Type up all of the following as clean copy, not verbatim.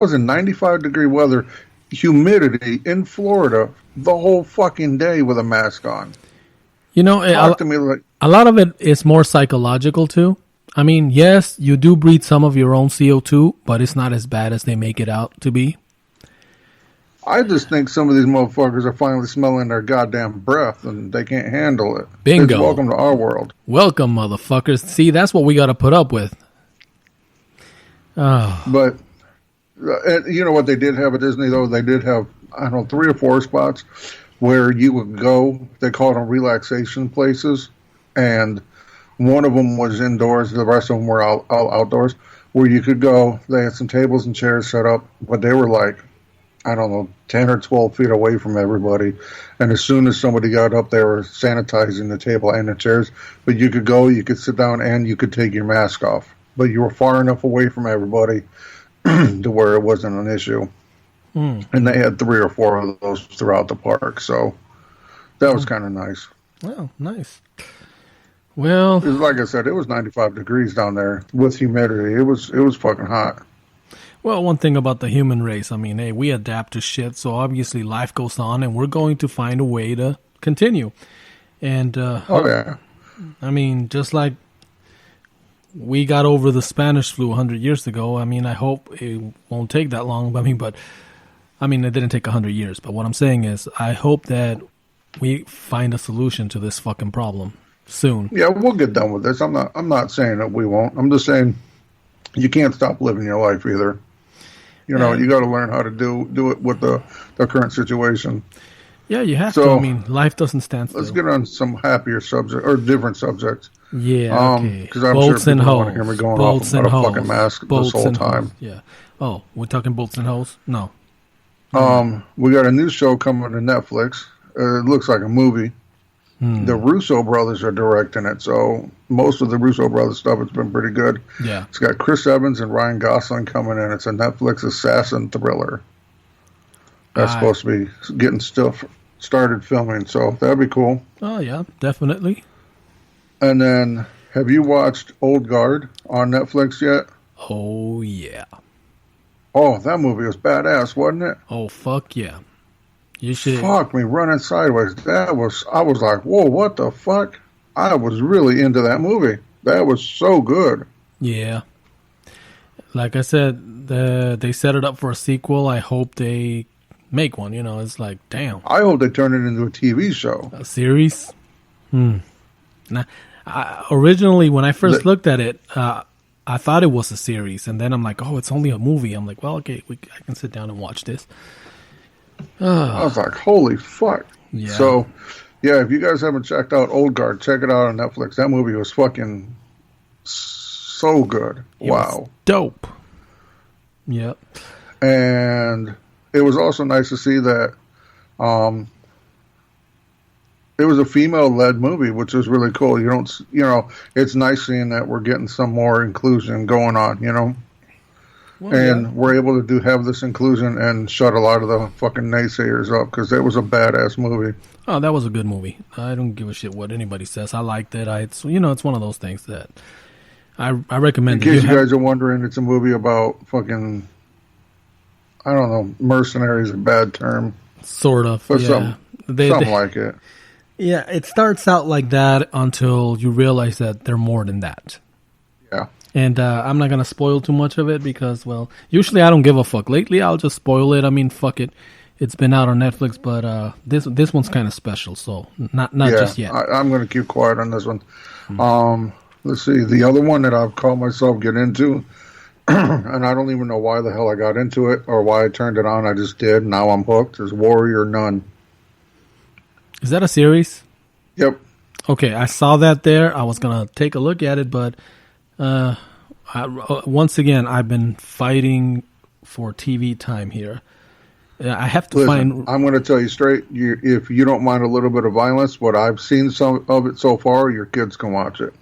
was in 95-degree weather, humidity in Florida the whole fucking day with a mask on. You know, Talk to me like a lot of it is more psychological too. I mean, yes, you do breathe some of your own CO2, but it's not as bad as they make it out to be. I just think some of these motherfuckers are finally smelling their goddamn breath and they can't handle it. Bingo. It's welcome to our world. Welcome, motherfuckers. See, that's what we got to put up with. Oh. But you know what they did have at Disney, though? They did have, I don't know, 3 or 4 spots where you would go. They called them relaxation places. And one of them was indoors. The rest of them were all outdoors. Where you could go. They had some tables and chairs set up. But they were like, I don't know, 10 or 12 feet away from everybody. And as soon as somebody got up, they were sanitizing the table and the chairs. But you could go, you could sit down, and you could take your mask off. But you were far enough away from everybody to where it wasn't an issue. And they had 3 or 4 of those throughout the park. So that was kind of nice. Well, nice. Well, like I said, it was 95 degrees down there with humidity. It was fucking hot. Well, one thing about the human race, I mean, hey, we adapt to shit, so obviously life goes on, and we're going to find a way to continue. And, oh, yeah. I mean, just like we got over the Spanish flu 100 years ago, I mean, I hope it won't take that long. I mean, it didn't take 100 years, but what I'm saying is I hope that we find a solution to this fucking problem soon. Yeah, we'll get done with this. I'm not saying that we won't. I'm just saying you can't stop living your life either. You know, you got to learn how to do it with the current situation. Yeah, you have to. I mean, life doesn't stand still. Let's get on some happier subject or different subjects. Yeah, okay. Because I'm bolts sure and people hoes. want to hear me going Bolts off about and a fucking mask bolts this whole time. Hose. Yeah. Oh, we're talking bolts and hoes? No. We got a new show coming to Netflix. It looks like a movie. The Russo brothers are directing it, so most of the Russo brothers stuff has been pretty good. Yeah. It's got Chris Evans and Ryan Gosling coming in. It's a Netflix assassin thriller. That's supposed to be getting stuff started filming, so that'd be cool. Oh, yeah, definitely. And then, have you watched Old Guard on Netflix yet? Oh, yeah. Oh, that movie was badass, wasn't it? Oh, fuck yeah. You should. Fuck me, running sideways. I was like, whoa, what the fuck? I was really into that movie. That was so good. Yeah. Like I said, they set it up for a sequel. I hope they make one. You know, it's like, damn. I hope they turn it into a TV show. A series? Now, originally, when I first looked at it, I thought it was a series. And then I'm like, oh, it's only a movie. I'm like, well, okay, I can sit down and watch this. I was like, holy fuck. Yeah. So, yeah, if you guys haven't checked out Old Guard, check it out on Netflix. That movie was fucking so good. Wow. Dope. Yep. And it was also nice to see that it was a female-led movie, which was really cool. It's nice seeing that we're getting some more inclusion going on, you know? Well, and we're able to have this inclusion and shut a lot of the fucking naysayers up because it was a badass movie. Oh, that was a good movie. I don't give a shit what anybody says. I liked it. It's one of those things that I recommend. In case you guys are wondering, it's a movie about fucking, I don't know, mercenary is a bad term. Sort of, but yeah. Something like it. Yeah, it starts out like that until you realize that they're more than that. Yeah. And I'm not going to spoil too much of it because, well, usually I don't give a fuck. Lately, I'll just spoil it. I mean, fuck it. It's been out on Netflix, but this one's kind of special, so not just yet. I'm going to keep quiet on this one. Let's see. The other one that I've caught myself get into, and I don't even know why the hell I got into it or why I turned it on. I just did. Now I'm hooked. Is Warrior Nun. Is that a series? Yep. Okay, I saw that there. I was going to take a look at it, but... once again, I've been fighting for TV time here. I have to find. I'm going to tell you straight. If you don't mind a little bit of violence, what I've seen some of it so far, your kids can watch it.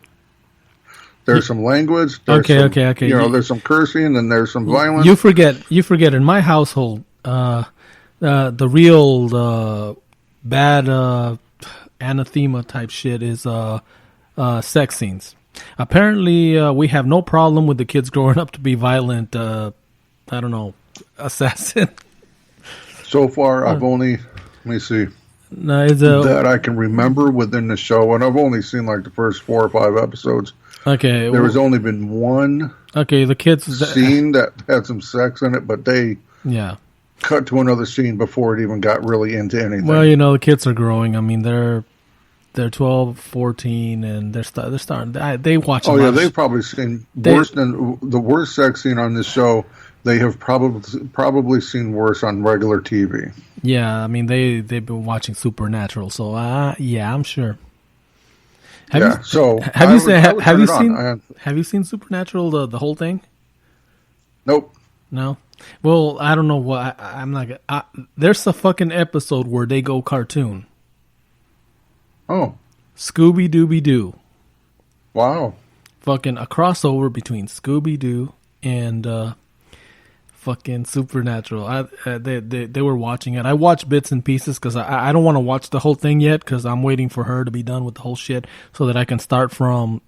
There's some language. Okay. There's some cursing and there's some violence. You forget. In my household, the real bad anathema type shit is sex scenes. Apparently, we have no problem with the kids growing up to be violent, I don't know, assassin. So far, I've only, let me see, No, it's that I can remember within the show, and I've only seen like the first 4 or 5 episodes. okay. There has only been one the kids scene that had some sex in it, but they Yeah. cut to another scene before it even got really into anything. Well, the kids are growing. I mean, they're 12, 14, and they're starting. They watch. Oh yeah, they've probably seen worse than the worst sex scene on this show. They have probably seen worse on regular TV. Yeah, I mean they've been watching Supernatural, so yeah, I'm sure. Have you seen Supernatural the whole thing? Nope. No. Well, I don't know what I'm not. There's a fucking episode where they go cartoon. Oh. Scooby Dooby Doo. Wow. Fucking a crossover between Scooby Doo and fucking Supernatural. They were watching it. I watched bits and pieces because I don't want to watch the whole thing yet because I'm waiting for her to be done with the whole shit so that I can start from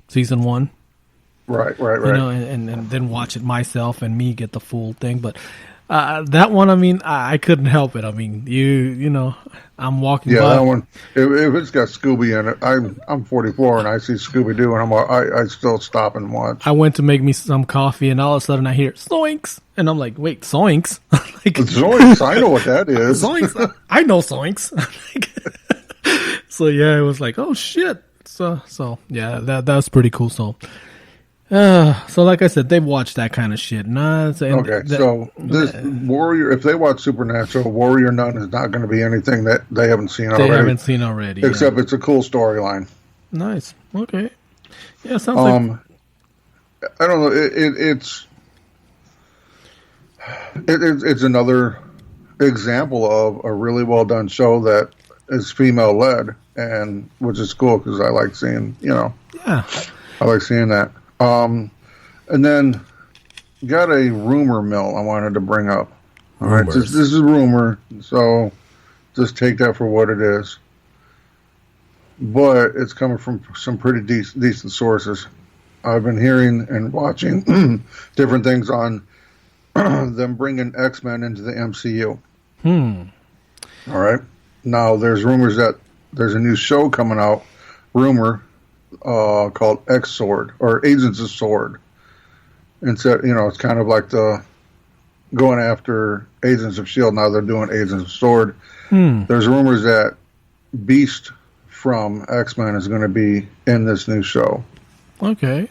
season 1. Right. And then watch it myself and me get the full thing. But that one, I mean, I couldn't help it. I mean, I'm walking by. Yeah, that one. If it's got Scooby in it, I'm 44 and I see Scooby Doo and I still stop and watch. I went to make me some coffee and all of a sudden I hear zoinks and I'm like, wait, zoinks? Like, zoinks? I know what that is. Zoinks? I know zoinks. So yeah, it was like, oh shit. So yeah, that was pretty cool. So like I said, they've watched that kind of shit. So this Warrior, if they watch Supernatural, Warrior Nun is not going to be anything that they haven't seen already. Except it's a cool storyline. Nice. Okay. Yeah, sounds like. I don't know. It's another example of a really well done show that is female led, and which is cool because I like seeing Yeah. I like seeing that. And then got a rumor mill I wanted to bring up. All right, this is a rumor, so just take that for what it is. But it's coming from some pretty decent sources. I've been hearing and watching different things on them bringing XMen into the MCU. All right. Now, there's rumors that there's a new show coming out, called X-Sword, or Agents of Sword. And so, it's kind of like going after Agents of S.H.I.E.L.D. Now they're doing Agents of Sword. There's rumors that Beast from X-Men is going to be in this new show. Okay.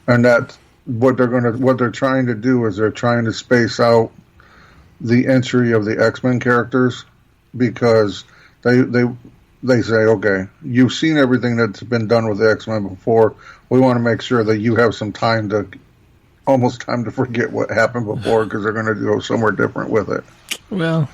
And that what they're trying to do is they're trying to space out the entry of the X-Men characters because they say, okay, you've seen everything that's been done with the X-Men before. We want to make sure that you have some time to forget what happened before because they're going to go somewhere different with it. Well,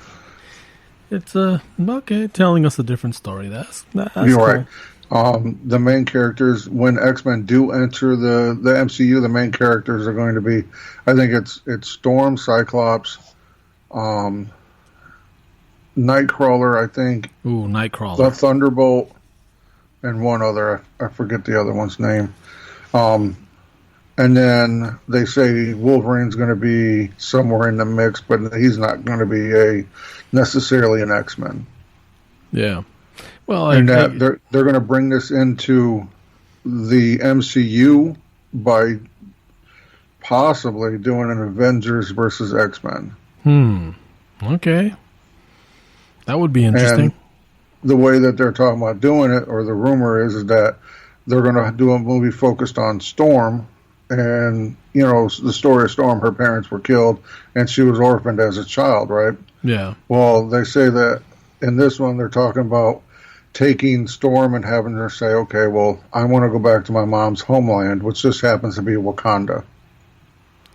it's okay, telling us a different story. That's You're cool. right. The main characters, when X-Men do enter the MCU, the main characters are going to be, I think it's Storm, Cyclops, Nightcrawler, I think. Ooh, Nightcrawler. The Thunderbolt, and one other. I forget the other one's name. And then they say Wolverine's going to be somewhere in the mix, but he's not going to be necessarily an X-Men. Yeah. Well, they're going to bring this into the MCU by possibly doing an Avengers versus X-Men. Okay. That would be interesting. And the way that they're talking about doing it, or the rumor is that they're going to do a movie focused on Storm. And, the story of Storm, her parents were killed, and she was orphaned as a child, right? Yeah. Well, they say that in this one, they're talking about taking Storm and having her say, okay, well, I want to go back to my mom's homeland, which just happens to be Wakanda.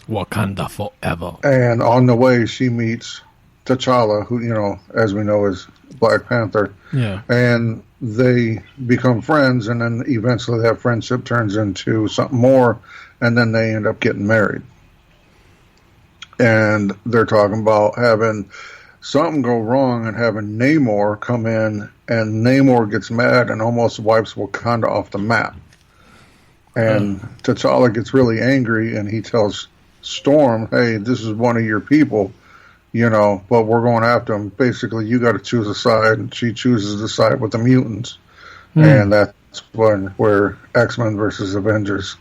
Wakanda forever. And on the way, she meets T'Challa, who, as we know, is Black Panther. Yeah. And they become friends, and then eventually that friendship turns into something more, and then they end up getting married. And they're talking about having something go wrong and having Namor come in, and Namor gets mad and almost wipes Wakanda off the map. And T'Challa gets really angry, and he tells Storm, hey, this is one of your people, but we're going after him. Basically, you got to choose a side, and she chooses the side with the mutants. And that's where X-Men versus Avengers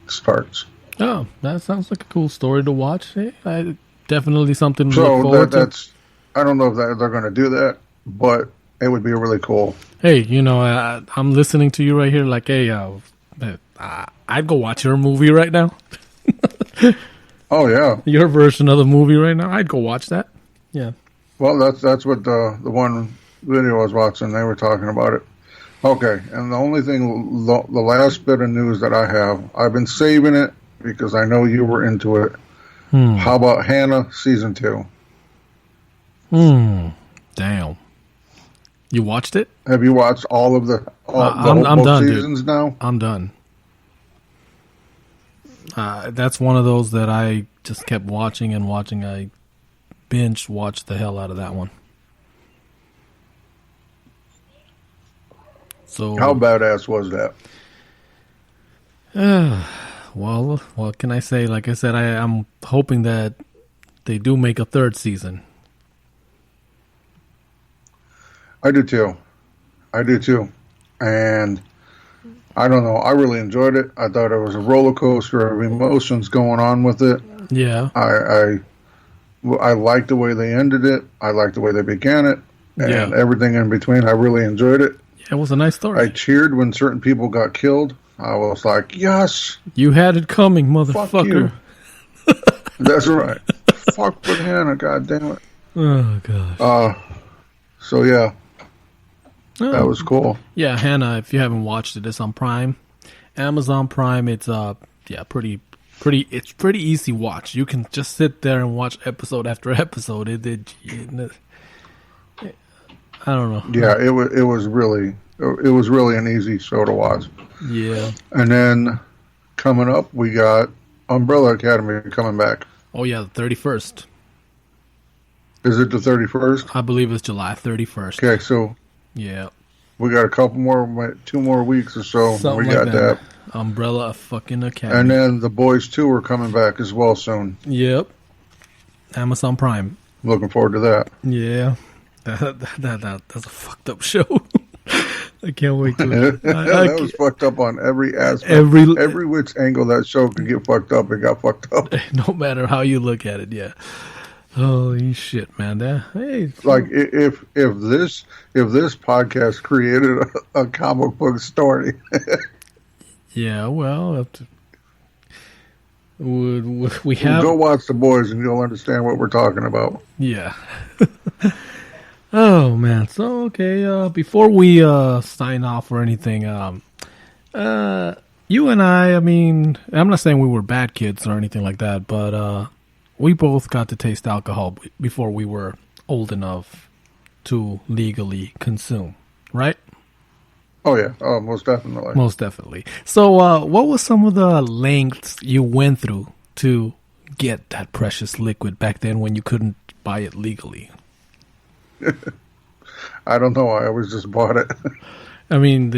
starts. Oh, that sounds like a cool story to watch. Hey, definitely something to look forward to. I don't know if they're going to do that, but it would be really cool. Hey, I'm listening to you right here like, hey, I'd go watch your movie right now. Oh, yeah. Your version of the movie right now. I'd go watch that. Yeah. Well, that's what the one video I was watching, they were talking about it. Okay, and the only thing, the last bit of news that I have, I've been saving it because I know you were into it. How about Hannah Season 2? Damn. You watched it? Have you watched all of the I'm both done, seasons dude. now? I'm done. That's one of those that I just kept watching and watching. I binge watched the hell out of that one. So how badass was that? Well, what can I say? Like I said, I'm hoping that they do make a third season. I do too. And I don't know. I really enjoyed it. I thought it was a roller coaster of emotions going on with it. Yeah. I liked the way they ended it. I liked the way they began it. And everything in between. I really enjoyed it. It was a nice story. I cheered when certain people got killed. I was like, yes. You had it coming, motherfucker. Fuck you. That's right. Fuck with Hannah, goddammit. Oh, gosh. So, yeah. That was cool. Yeah, Hannah, if you haven't watched it, it's on Prime. Amazon Prime, it's pretty easy watch. You can just sit there and watch episode after episode. I don't know. Yeah, it was really an easy show to watch. Yeah. And then coming up, we got Umbrella Academy coming back. Oh yeah, the 31st. Is it the 31st? I believe it's July 31st. Okay, so yeah, we got a couple more, 2 more weeks or so. Something we got like that. Umbrella fucking Academy. And then the Boys 2 are coming back as well soon. Yep. Amazon Prime. Looking forward to that. Yeah. That's a fucked up show. I can't wait to. That was fucked up on every aspect. Every which angle that show could get fucked up, it got fucked up. No matter how you look at it, yeah. Holy shit, man! Like if this podcast created a comic book story. Yeah, well, would we have go watch The Boys and you'll understand what we're talking about. Yeah. Oh man! So okay, before we sign off or anything, you and I mean, I'm not saying we were bad kids or anything like that, but we both got to taste alcohol before we were old enough to legally consume, right? Oh yeah, most definitely. Most definitely. So, what was some of the lengths you went through to get that precious liquid back then when you couldn't buy it legally? I don't know. I always just bought it. I mean,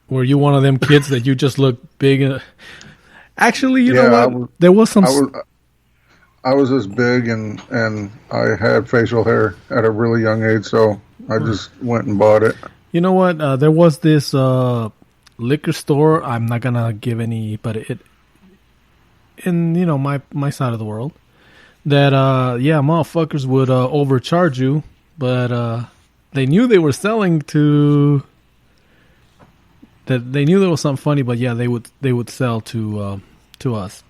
were you one of them kids that you just looked big? Actually, you know what? There was some. I was this big and I had facial hair at a really young age, so I just went and bought it. You know what? There was this liquor store. I'm not gonna give any, but it in my side of the world that motherfuckers would overcharge you, but they knew they were selling to. That they knew there was something funny, but yeah, they would sell to us.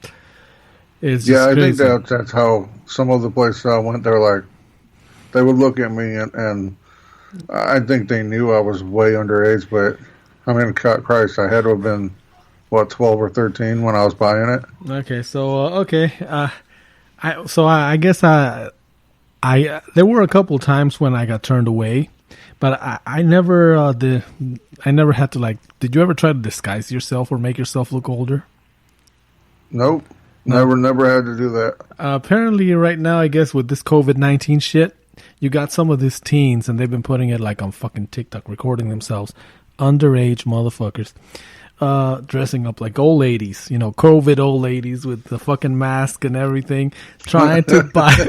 It's just I crazy. think that's how some of the places I went. They're like, they would look at me and I think they knew I was way underage, but I mean, Christ, I had to have been 12 or 13 when I was buying it. Okay, so I guess there were a couple times when I got turned away, but I never I never had to like. Did you ever try to disguise yourself or make yourself look older? Nope, never had to do that. Apparently, right now, I guess with this COVID-19 shit, you got some of these teens, and they've been putting it like on fucking TikTok, recording themselves, underage motherfuckers, dressing up like old ladies, COVID old ladies with the fucking mask and everything, trying to buy